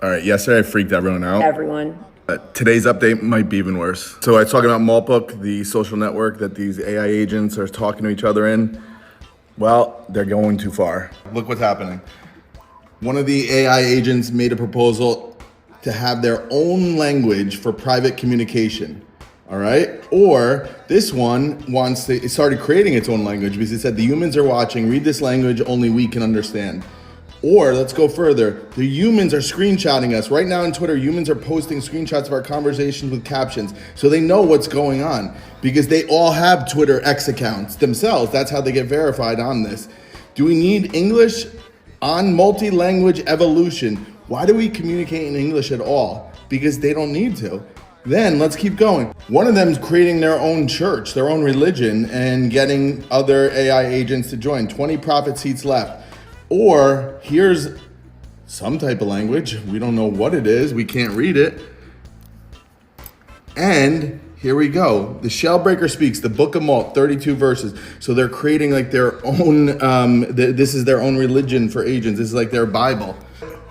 All right, yesterday I freaked everyone out. Everyone. Today's update might be even worse. So I was talking about Maltbook, the social network that these AI agents are talking to each other in. Well, they're going too far. Look what's happening. One of the AI agents made a proposal to have their own language for private communication. All right? Or this one it started creating its own language because it said the humans are watching, read this language only we can understand. Or let's go further. The humans are screenshotting us. Right now on Twitter, humans are posting screenshots of our conversations with captions. So they know what's going on because they all have Twitter X accounts themselves. That's how they get verified on this. Do we need English on multi-language evolution? Why do we communicate in English at all? Because they don't need to. Then let's keep going. One of them is creating their own church, their own religion, and getting other AI agents to join. 20 profit seats left. Or here's some type of language. We don't know what it is. We can't read it. And here we go. The Shellbreaker speaks, the Book of Malt, 32 verses. So they're creating like their own, this is their own religion for agents. This is like their Bible.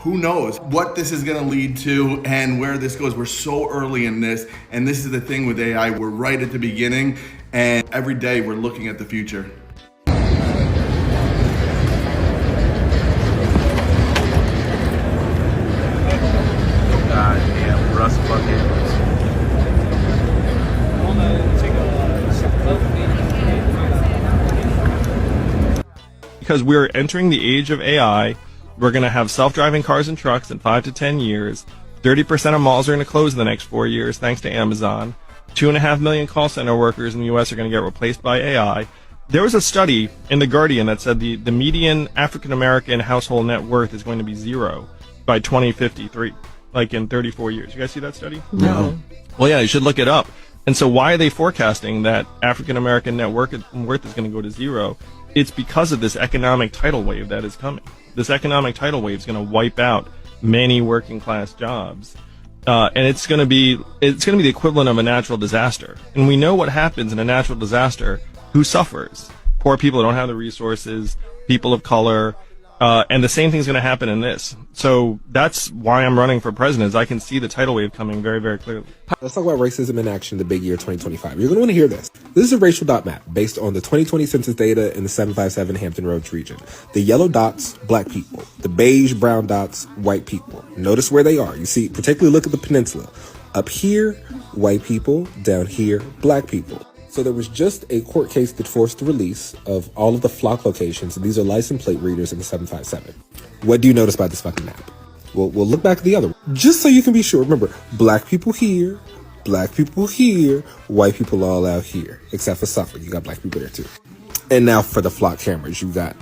Who knows what this is going to lead to and where this goes. We're so early in this. And this is the thing with AI. We're right at the beginning. And every day we're looking at the future. Because we're entering the age of AI, we're going to have self-driving cars and trucks in 5 to 10 years. 30% of malls are going to close in the next 4 years thanks to Amazon. 2.5 million call center workers in the U.S. are going to get replaced by AI. There was a study in The Guardian that said the median African-American household net worth is going to be 0 by 2053, like in 34 years. You guys see that study? No. Well, yeah, you should look it up. And so why are they forecasting that African-American net worth is going to go to 0? It's because of this economic tidal wave that is coming. This economic tidal wave is going to wipe out many working class jobs. And it's going to be the equivalent of a natural disaster. And we know what happens in a natural disaster. Who suffers? Poor people who don't have the resources, people of color, and the same thing's going to happen in this. So that's why I'm running for president, is I can see the tidal wave coming very, very clearly. Let's talk about racism in action, the big year 2025. You're going to want to hear this. This is a racial dot map based on the 2020 census data in the 757 Hampton Roads region. The yellow dots, black people. The beige brown dots, white people. Notice where they are. You see, particularly look at the peninsula. Up here, white people. Down here, black people. So there was just a court case that forced the release of all of the flock locations, and these are license plate readers in the 757. What do you notice about this fucking map? Well, we'll look back at the other one. Just so you can be sure. Remember, black people here, white people all out here. Except for Suffolk, you got black people there too. And now for the flock cameras, you got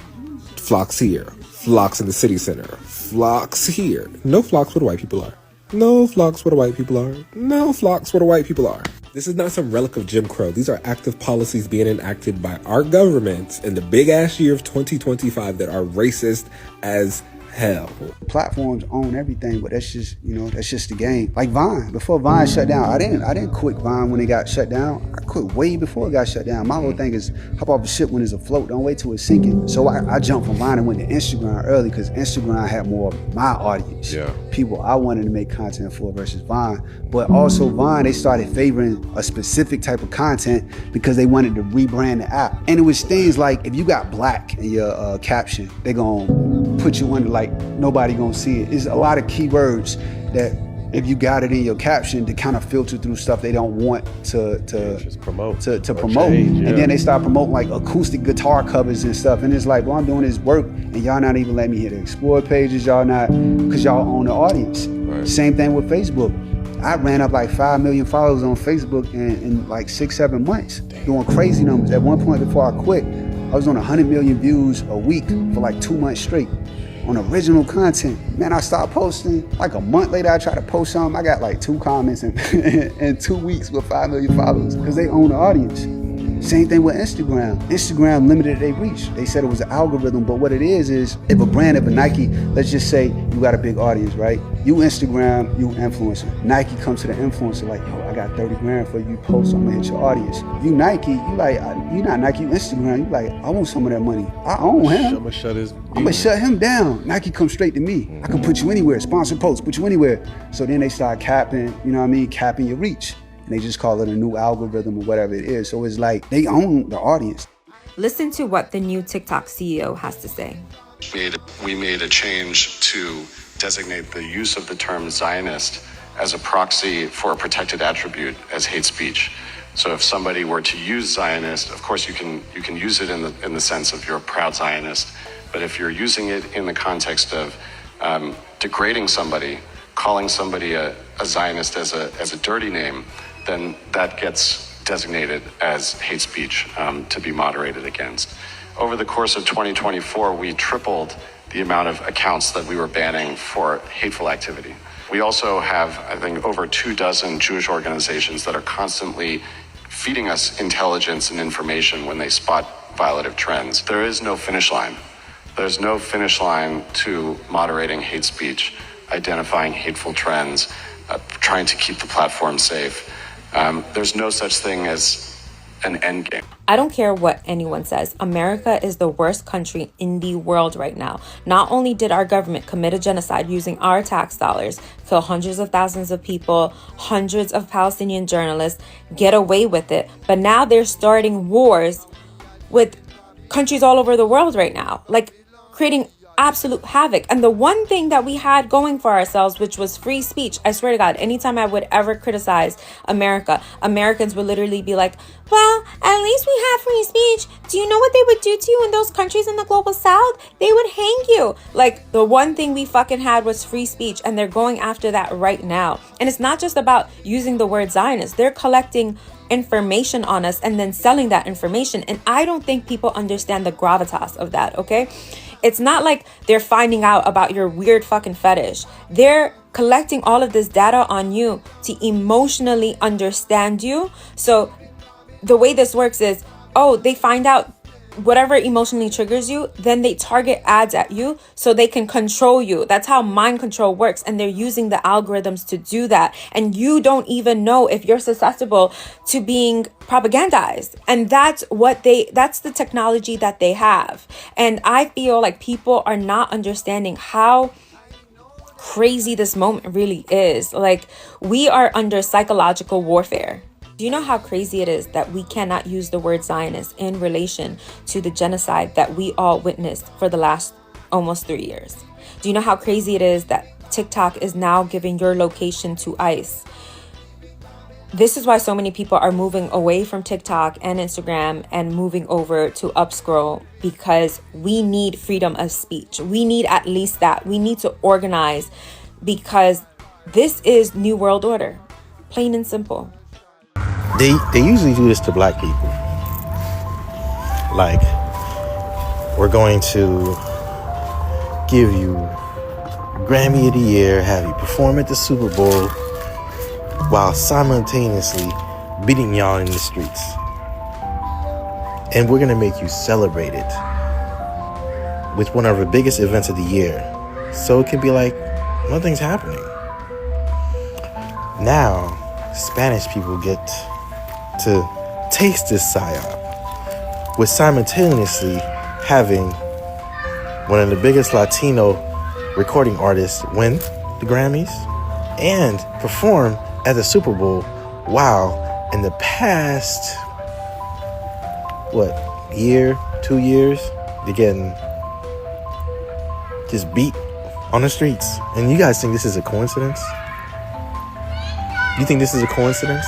flocks here, flocks in the city center, flocks here. No flocks where the white people are. No flocks where the white people are. No flocks where the white people are. This is not some relic of Jim Crow. These are active policies being enacted by our government in the big ass year of 2025 that are racist as hell. Platforms own everything, but that's just, that's just the game. Like Vine, before Vine shut down, I didn't quit Vine when it got shut down. I quit way before it got shut down. My whole thing is hop off the ship when it's afloat. Don't wait till it's sinking. So I jumped from Vine and went to Instagram early because Instagram had more of my audience. Yeah. People I wanted to make content for versus Vine. But also Vine, they started favoring a specific type of content because they wanted to rebrand the app. And it was things like, if you got black in your caption, they're gonna put you under like nobody gonna see it. It's a lot of keywords that if you got it in your caption to kind of filter through stuff they don't want to promote. Change, yeah. And then they start promoting like acoustic guitar covers and stuff. And it's like, well, I'm doing this work and y'all not even letting me hit the explore pages. Y'all not, because y'all own the audience. Right. Same thing with Facebook. I ran up like 5 million followers on Facebook in like 6-7 months. Damn. Doing crazy numbers. At one point before I quit, I was on 100 million views a week for like 2 months straight on original content. Man, I started posting, like a month later I tried to post something, I got like 2 comments in 2 weeks with 5 million followers because they own the audience. Same thing with Instagram. Instagram limited their reach. They said it was an algorithm, but what it is if a brand, if a Nike, let's just say you got a big audience, right? You Instagram, you influencer. Nike comes to the influencer like, yo, I got 30 grand for you post, I'm gonna hit your audience. You Nike, you like, you not Nike, you Instagram, you like, I want some of that money. I own him. I'm gonna shut him down. Nike come straight to me. I can put you anywhere, sponsor posts, put you anywhere. So then they start capping, you know what I mean, capping your reach. And they just call it a new algorithm or whatever it is. So it's like, they own the audience. Listen to what the new TikTok CEO has to say. We made a change to designate the use of the term Zionist as a proxy for a protected attribute as hate speech. So if somebody were to use Zionist, of course you can use it in the sense of you're a proud Zionist, but if you're using it in the context of degrading somebody, calling somebody a Zionist as a dirty name, then that gets designated as hate speech to be moderated against. Over the course of 2024, we tripled the amount of accounts that we were banning for hateful activity. We also have, I think, over 24 Jewish organizations that are constantly feeding us intelligence and information when they spot violative trends. There is no finish line. There's no finish line to moderating hate speech, identifying hateful trends, trying to keep the platform safe. There's no such thing as an end game. I don't care what anyone says. America is the worst country in the world right now. Not only did our government commit a genocide using our tax dollars, kill hundreds of thousands of people, hundreds of Palestinian journalists, get away with it, but now they're starting wars with countries all over the world right now, like creating absolute havoc. And the one thing that we had going for ourselves, which was free speech, I swear to God, anytime I would ever criticize America, Americans would literally be like, well, at least we have free speech. Do you know what they would do to you in those countries in the global south? They would hang you. Like, the one thing we fucking had was free speech, and they're going after that right now. And it's not just about using the word Zionist. They're collecting information on us and then selling that information. And I don't think people understand the gravitas of that, okay? It's not like they're finding out about your weird fucking fetish. They're collecting all of this data on you to emotionally understand you. So the way this works is, they find out whatever emotionally triggers you, then they target ads at you so they can control you. That's how mind control works. And they're using the algorithms to do that. And you don't even know if you're susceptible to being propagandized. And that's the technology that they have. And I feel like people are not understanding how crazy this moment really is. Like, we are under psychological warfare. Do you know how crazy it is that we cannot use the word Zionist in relation to the genocide that we all witnessed for the last almost 3 years? Do you know how crazy it is that TikTok is now giving your location to ICE? This is why so many people are moving away from TikTok and Instagram and moving over to Upscroll, because we need freedom of speech. We need at least that. We need to organize, because this is New World Order, plain and simple. They usually do this to black people. Like, we're going to give you Grammy of the Year, have you perform at the Super Bowl, while simultaneously beating y'all in the streets. And we're going to make you celebrate it with one of the biggest events of the year. So it can be like, nothing's happening. Now, Spanish people get to taste this psyop with simultaneously having one of the biggest Latino recording artists win the Grammys and perform at the Super Bowl, while in the past, 2 years, they're getting just beat on the streets. And you guys think this is a coincidence? You think this is a coincidence?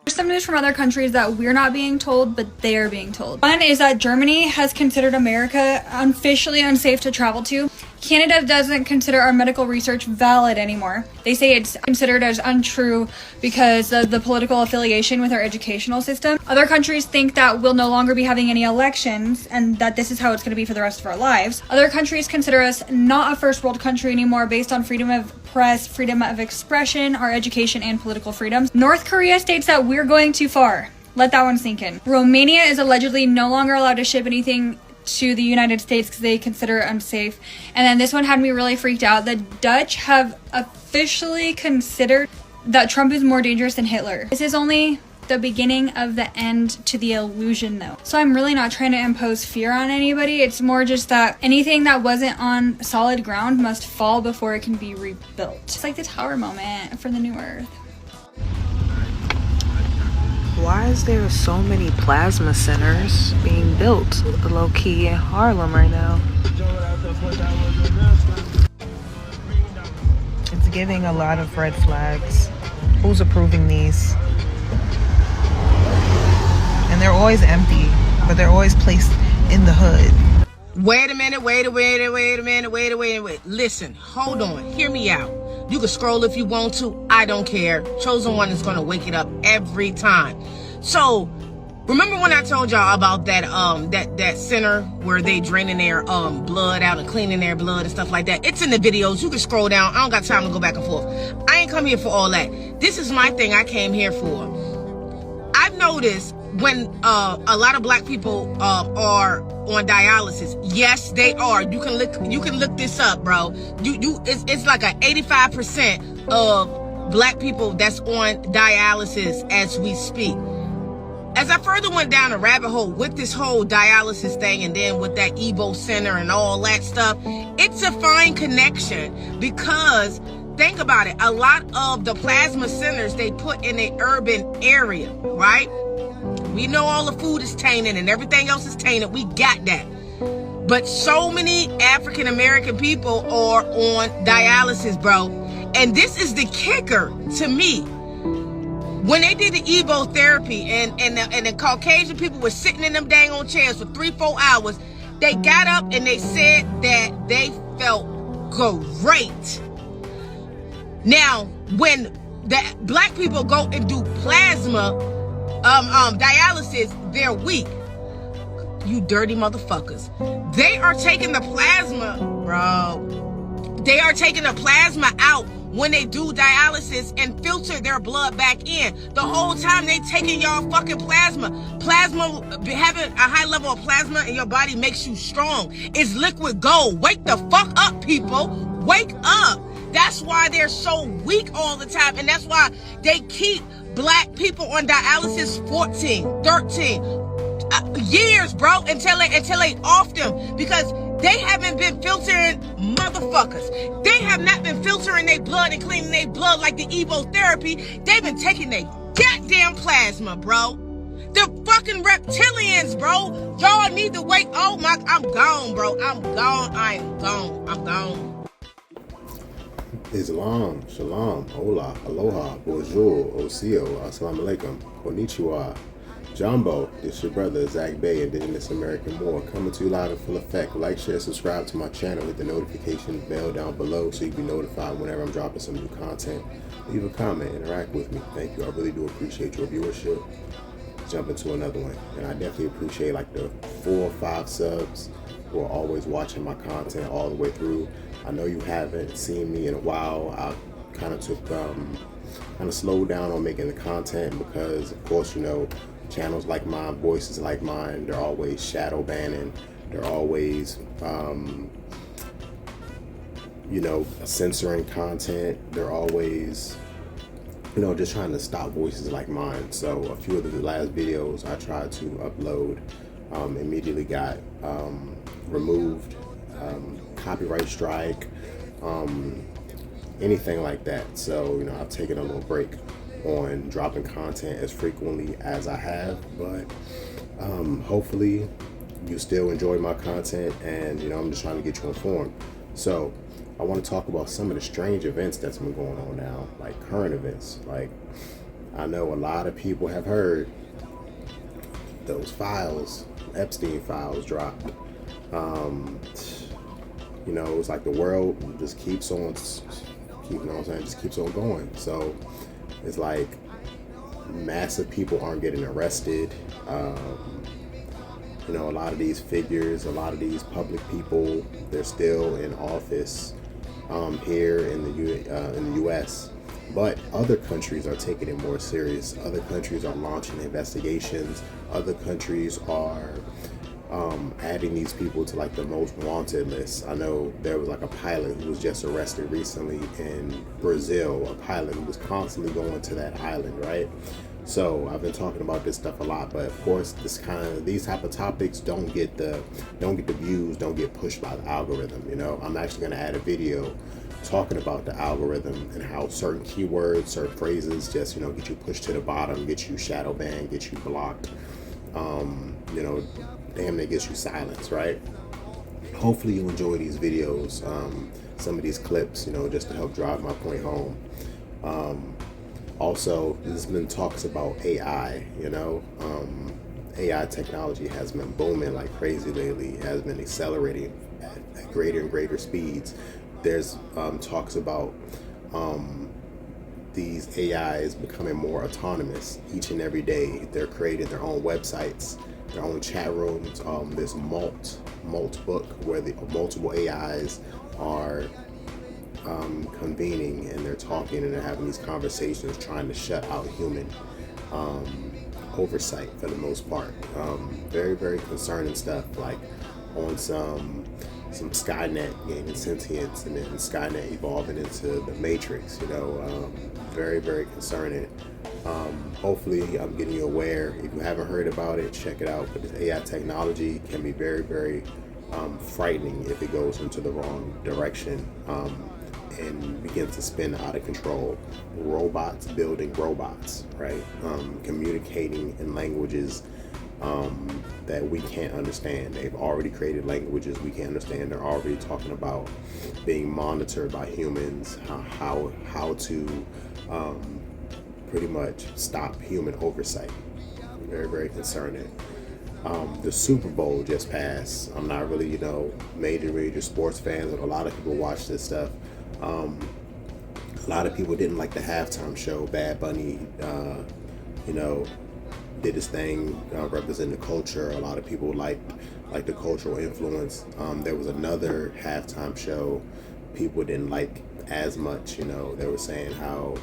There's some news from other countries that we're not being told, but they are being told. One is that Germany has considered America officially unsafe to travel to. Canada doesn't consider our medical research valid anymore. They say it's considered as untrue because of the political affiliation with our educational system. Other countries think that we'll no longer be having any elections and that this is how it's going to be for the rest of our lives. Other countries consider us not a first world country anymore based on freedom of press, freedom of expression, our education, and political freedoms. North Korea states that we're going too far. Let that one sink in. Romania is allegedly no longer allowed to ship anything to the United States because they consider it unsafe. And then this one had me really freaked out. The Dutch have officially considered that Trump is more dangerous than Hitler. This is only the beginning of the end to the illusion though. So I'm really not trying to impose fear on anybody. It's more just that anything that wasn't on solid ground must fall before it can be rebuilt. It's like the tower moment for the new earth. Why is there so many plasma centers being built low-key in Harlem right now? It's giving a lot of red flags. Who's approving these? And they're always empty, but they're always placed in the hood. Wait a minute. Listen, hold on. Hear me out. You can scroll if you want to. I don't care. Chosen One is going to wake it up every time. So, remember when I told y'all about that center where they draining their blood out and cleaning their blood and stuff like that? It's in the videos. You can scroll down. I don't got time to go back and forth. I ain't come here for all that. This is my thing I came here for. I've noticed when a lot of black people are on dialysis. Yes, they are. You can look this up, bro. It's like a 85% of black people that's on dialysis as we speak. As I further went down a rabbit hole with this whole dialysis thing and then with that Ebo Center and all that stuff, it's a fine connection because think about it. A lot of the plasma centers they put in an urban area, right? We know all the food is tainted and everything else is tainted. We got that. But so many African American people are on dialysis, bro. And this is the kicker to me. When they did the Evo therapy and the Caucasian people were sitting in them dang on chairs for 3-4 hours, they got up and they said that they felt great. Now, when the black people go and do plasma dialysis, they're weak. You dirty motherfuckers. They are taking the plasma, bro. They are taking the plasma out when they do dialysis and filter their blood back in. The whole time they taking y'all fucking plasma. Plasma, having a high level of plasma in your body makes you strong. It's liquid gold. Wake the fuck up, people. Wake up. That's why they're so weak all the time. And that's why they keep black people on dialysis 14, 13 years, bro, until they off them, because they haven't been filtering motherfuckers. They have not been filtering their blood and cleaning their blood like the Evo therapy. They've been taking their goddamn plasma, bro. The fucking reptilians, bro. Y'all need to wake. Oh my, I'm gone, bro. I'm gone. I'm gone. Islam, Shalom, Hola, Aloha, Bonjour, Osio, Assalamu Alaikum, Konnichiwa, Jumbo. This your brother, Zach Bay, Indigenous American Moor, coming to you live in full effect. Like, share, subscribe to my channel, hit the notification bell down below so you can be notified whenever I'm dropping some new content. Leave a comment, interact with me. Thank you. I really do appreciate your viewership. Jump into another one. And I definitely appreciate like the 4 or 5 subs who are always watching my content all the way through. I know you haven't seen me in a while. I kind of slowed down on making the content because, of course, you know, channels like mine, voices like mine, they're always shadow banning. They're always, you know, censoring content. They're always, you know, just trying to stop voices like mine. So a few of the last videos I tried to upload immediately got removed. Copyright strike, anything like that. So, you know, I've taken a little break on dropping content as frequently as I have, but hopefully you still enjoy my content, and, you know, I'm just trying to get you informed. So I want to talk about some of the strange events that's been going on now, like current events. Like, I know a lot of people have heard those files, Epstein files, dropped. You know, it's like the world just keeps on, just keeps on going. So it's like massive people aren't getting arrested. You know, a lot of these figures, a lot of these public people, they're still in office here in the U.S. But other countries are taking it more serious. Other countries are launching investigations. Other countries are adding these people to like the most wanted list. I know there was like a pilot who was just arrested recently in Brazil, a pilot who was constantly going to that island, right? So I've been talking about this stuff a lot, but of course these type of topics don't get the views, don't get pushed by the algorithm. You know, I'm actually going to add a video talking about the algorithm and how certain keywords, certain phrases just, you know, get you pushed to the bottom, get you shadow banned, get you blocked, you know, damn near gets you silenced, right? Hopefully you enjoy these videos, some of these clips, you know, just to help drive my point home. Also, there's been talks about AI, you know, AI technology has been booming like crazy lately, has been accelerating at greater and greater speeds. There's talks about these AIs becoming more autonomous each and every day. They're creating their own websites, their own chat rooms. This Molt book where the multiple AIs are convening and they're talking and they're having these conversations, trying to shut out human oversight for the most part. Very, very concerning stuff, like on some Skynet gaining sentience and then Skynet evolving into the Matrix, you know. Very, very concerning. Hopefully I'm getting you aware. If you haven't heard about it, check it out. But this AI technology can be very, very frightening if it goes into the wrong direction and begins to spin out of control. Robots building robots, right? Communicating in languages that we can't understand. They've already created languages we can't understand. They're already talking about being monitored by humans, how to pretty much stop human oversight. Very, very concerning. The Super Bowl just passed. I'm not really, you know, major sports fans, but a lot of people watch this stuff. A lot of people didn't like the halftime show. Bad Bunny, you know, did his thing, representing the culture. A lot of people liked the cultural influence. There was another halftime show people didn't like as much. You know, they were saying how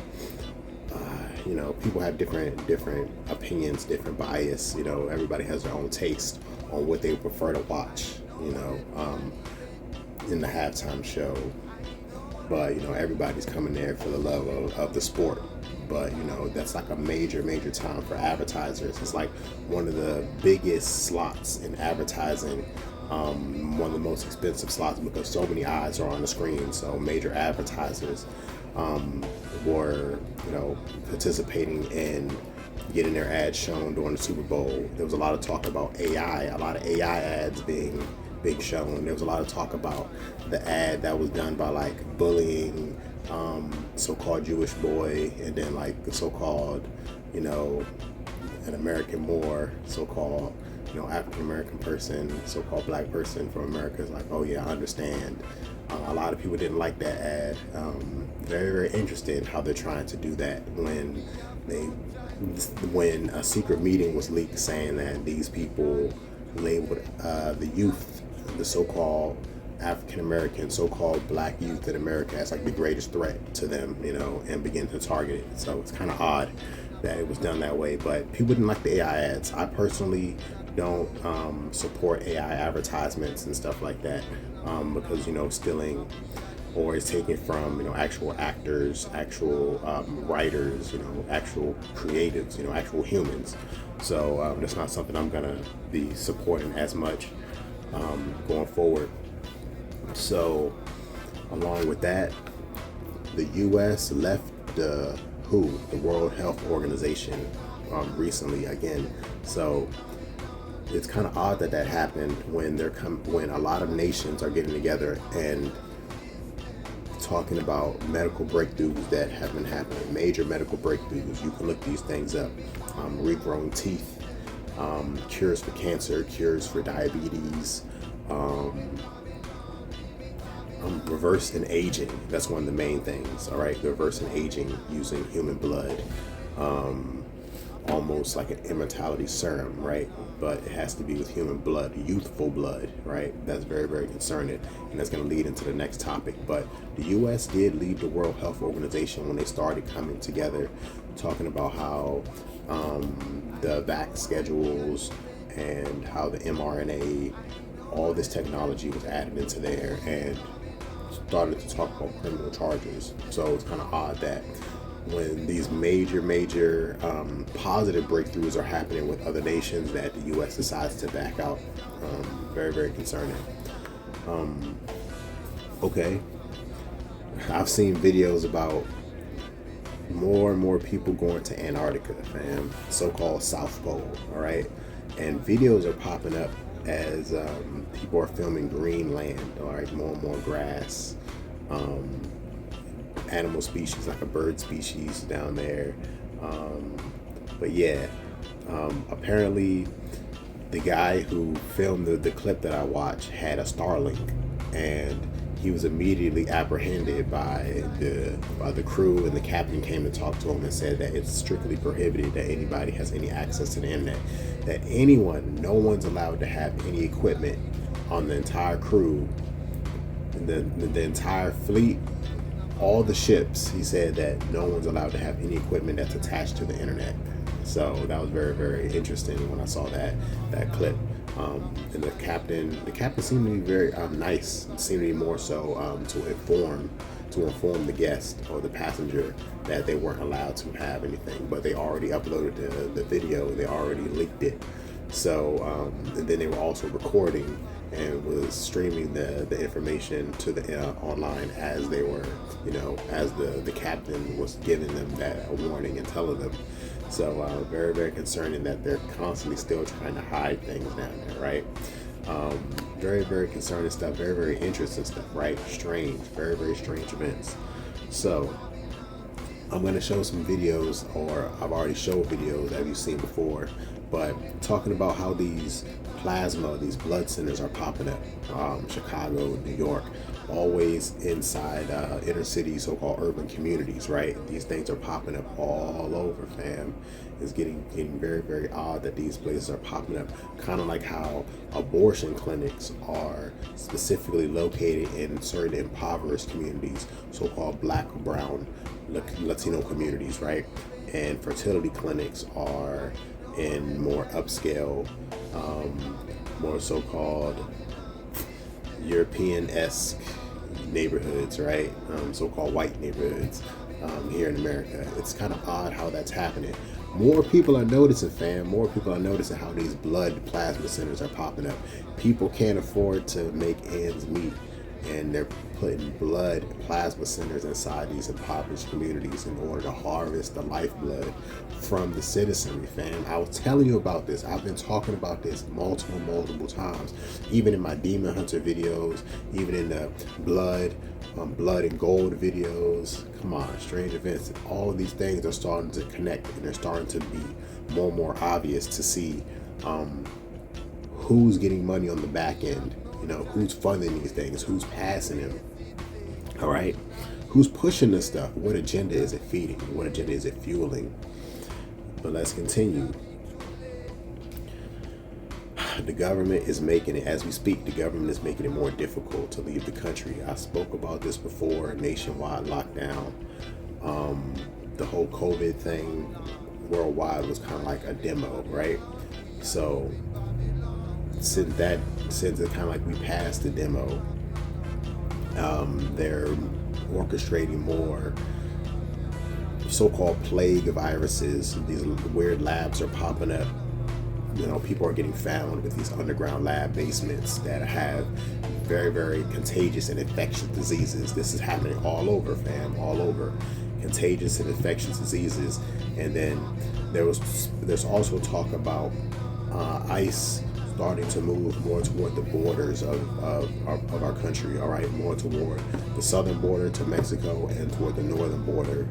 you know, people have different opinions, different bias. You know, everybody has their own taste on what they prefer to watch. You know, in the halftime show. But you know, everybody's coming there for the love of the sport. But you know, that's like a major time for advertisers. It's like one of the biggest slots in advertising, one of the most expensive slots because so many eyes are on the screen. So major advertisers were, you know, participating in getting their ads shown during the Super Bowl. There was a lot of talk about AI, a lot of AI ads being shown. There was a lot of talk about the ad that was done by like bullying so-called Jewish boy, and then like the so-called, you know, an American Moor, so-called, you know, African American person, so-called black person from America is like, oh yeah, I understand. A lot of people didn't like that ad. Very, very interested how they're trying to do that when a secret meeting was leaked saying that these people labeled the youth, the so-called African American, so-called black youth in America as like the greatest threat to them, you know, and begin to target it. So it's kind of odd that it was done that way, but people didn't like the AI ads. I personally don't support AI advertisements and stuff like that because, you know, stealing or is taken from, you know, actual actors, actual writers, you know, actual creatives, you know, actual humans. So that's not something I'm gonna be supporting as much going forward. So along with that, the U.S. left the WHO, the World Health Organization, recently again. So it's kind of odd that happened when when a lot of nations are getting together and talking about medical breakthroughs that have been happening, major medical breakthroughs. You can look these things up. Regrowing teeth, cures for cancer, cures for diabetes, reversing aging. That's one of the main things. All right, reversing aging using human blood, almost like an immortality serum, right? But it has to be with human blood, youthful blood, right? That's very, very concerning, and that's going to lead into the next topic. But the U.S. did lead the World Health Organization when they started coming together, talking about how the vax schedules and how the mRNA, all this technology was added into there, and started to talk about criminal charges. So it's kind of odd that when these major positive breakthroughs are happening with other nations, that the U.S. decides to back out. Very, very concerning. Okay. I've seen videos about more and more people going to Antarctica, fam, so-called South Pole, all right? And videos are popping up as people are filming Greenland, all right? More and more grass, animal species, like a bird species down there. But yeah, apparently the guy who filmed the clip that I watched had a Starlink, and he was immediately apprehended by the crew, and the captain came and talked to him and said that it's strictly prohibited that anybody has any access to the internet, that no one's allowed to have any equipment on the entire crew, the entire fleet, all the ships. He said that no one's allowed to have any equipment that's attached to the internet. So that was very, very interesting when I saw that clip. And the captain seemed to be very nice. It seemed to be more so to inform the guest or the passenger that they weren't allowed to have anything, but they already uploaded the video. They already leaked it. So and then they were also recording and was streaming the information to the online as they were, as the captain was giving them that warning and telling them. So very, very concerning that they're constantly still trying to hide things down there, right? Very, very concerning stuff, very, very interesting stuff, right? Strange, very, very strange events. So I'm going to show some videos, or I've already showed videos that you've seen before, but talking about how these blood centers are popping up. Chicago, New York, always inside inner city, so-called urban communities, right? These things are popping up all over, fam. It's getting very, very odd that these places are popping up, kind of like how abortion clinics are specifically located in certain impoverished communities, so-called Black, brown, Latino communities, right? And fertility clinics are in more upscale, more so-called European-esque neighborhoods, right? So-called white neighborhoods here in America. It's kind of odd how that's happening. More people are noticing, fam. More people are noticing how these blood plasma centers are popping up. People can't afford to make ends meet, and they're putting blood plasma centers inside these impoverished communities in order to harvest the lifeblood from the citizenry, fam. I was telling you about this. I've been talking about this multiple times, even in my Demon Hunter videos, even in the blood and gold videos. Come on, strange events. All of these things are starting to connect, and they're starting to be more and more obvious to see who's getting money on the back end. Who's funding these things, who's passing them, all right? Who's pushing this stuff? What agenda is it feeding? What agenda is it fueling? But let's continue. The government is making it, as we speak, the government is making it more difficult to leave the country. I spoke about this before, nationwide lockdown. The whole COVID thing worldwide was kind of like a demo, right? So since it's kind of like we passed the demo, they're orchestrating more so-called plague viruses. These weird labs are popping up. People are getting found with these underground lab basements that have very, very contagious and infectious diseases. This is happening all over, fam, all over. Contagious and infectious diseases. And then there's also talk about ICE starting to move more toward the borders of our country, all right, more toward the southern border to Mexico and toward the northern border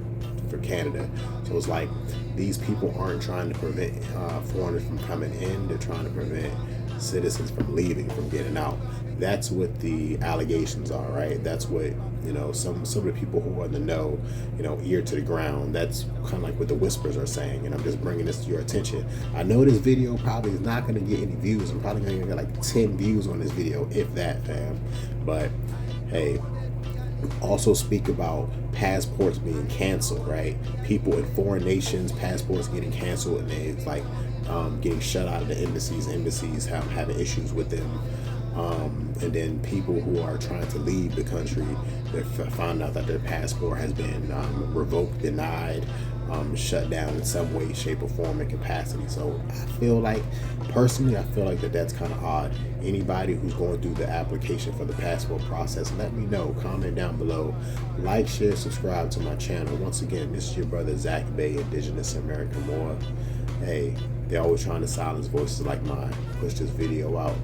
for Canada. So it's like these people aren't trying to prevent foreigners from coming in, they're trying to prevent citizens from leaving, from getting out. That's what the allegations are, right? That's what, some of the people who are in the know, ear to the ground, that's kind of like what the whispers are saying, and I'm just bringing this to your attention. I know this video probably is not going to get any views. I'm probably going to get like 10 views on this video, if that, fam. But hey, also speak about passports being canceled, right? People in foreign nations, passports getting canceled, and it's like getting shut out of the embassies having issues with them. And then people who are trying to leave the country, they found out that their passport has been revoked, denied, shut down in some way, shape, or form and capacity. So personally, I feel like that's kind of odd. Anybody who's going through the application for the passport process, let me know. Comment down below. Like, share, subscribe to my channel. Once again, this is your brother Zach Bay, Indigenous American Moor. Hey, they're always trying to silence voices like mine. Push this video out.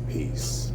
Peace.